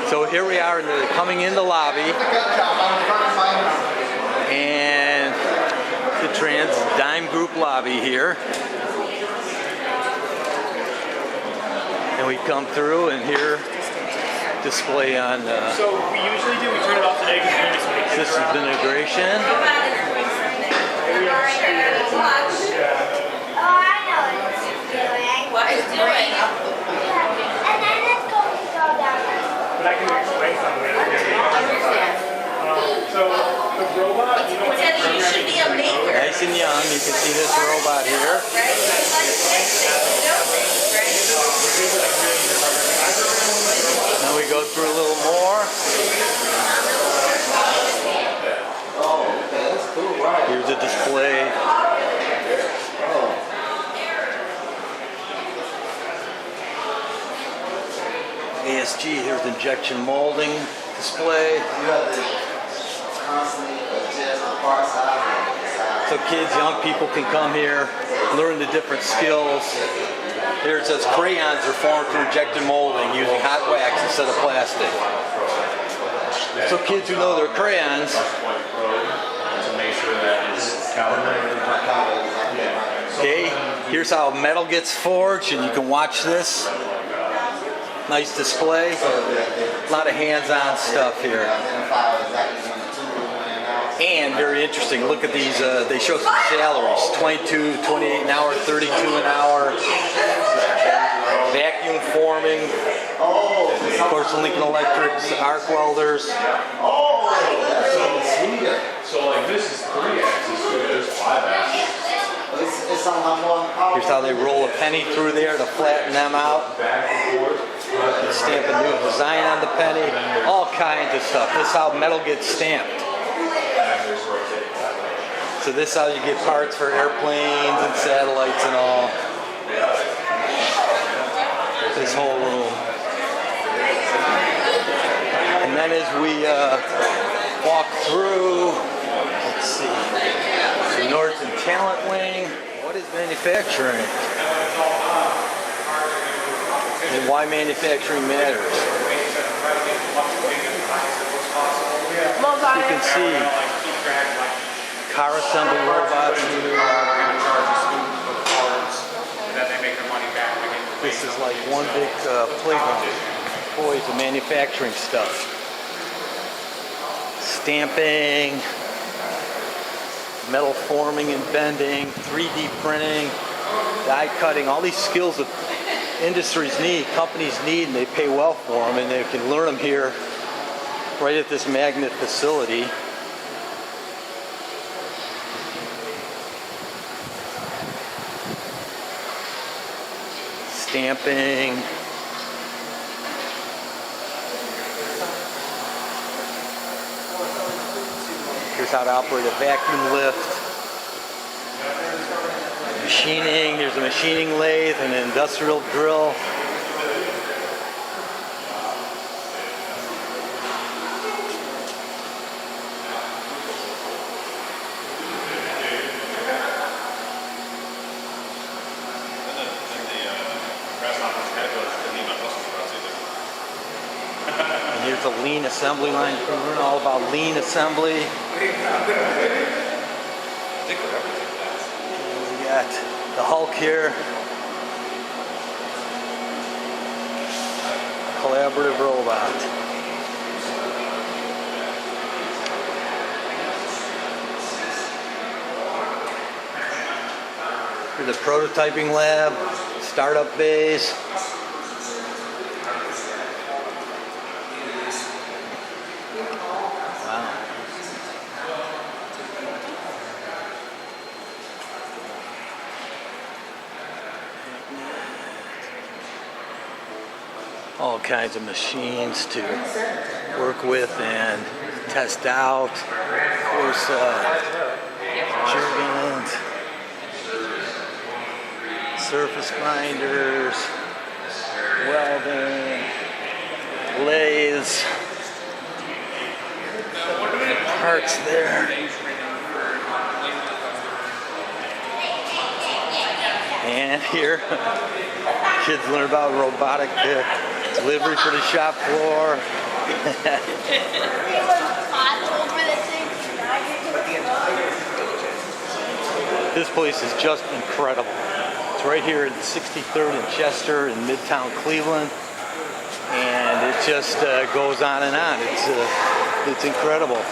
So here we are coming in the lobby, and the Trans Dime Group lobby here. And we come through, and here display on. So we usually do. We turn it off today because we System integration. What it's doing. And then it's going to go down. But I can explain something. So the robot, you know, You should be a maker. Nice and young. You can see this robot here. Now we go through a little more. Here's a display. ASG, here's injection molding display. So kids, young people can come here, learn the different skills. Here it says crayons are formed through injection molding using hot wax instead of plastic. So kids who know their crayons, okay, here's how metal gets forged, and you can watch this. Nice display. A lot of hands-on stuff here. And very interesting, look at these, they show some salaries. 22, 28 an hour, 32 an hour. Vacuum forming. Of course, Lincoln Electric's arc welders. So like this is 3-axis, there's 5-axis. Here's how they roll a penny through there to flatten them out. Stamp a new design on the penny. All kinds of stuff. This is how metal gets stamped. So this is how you get parts for airplanes and satellites and all. This whole room. And then as we walk through, let's see, the Nordson Talent Wing. What is manufacturing? And why manufacturing matters. You can see car assembly robots. This is like one big playground. Toys and manufacturing stuff. Stamping, metal forming and bending, 3D printing, die cutting, all these skills that industries need, companies need, and they pay well for them, and they can learn them here right at this magnet facility. Stamping. Here's how to operate a vacuum lift. Machining, here's a machining lathe and an industrial drill. And here's a lean assembly line. You can learn all about lean assembly. Got the Hulk here. Collaborative robot. Here's a prototyping lab, startup base. Wow. All kinds of machines to work with and test out. Of course, jiggins, surface grinders, welding, lathes, parts there. And here, kids learn about robotic delivery for the shop floor. They were hot over the thing. This place is just incredible. It's right here at 63rd and Chester in Midtown Cleveland, and it just goes on and on. It's incredible.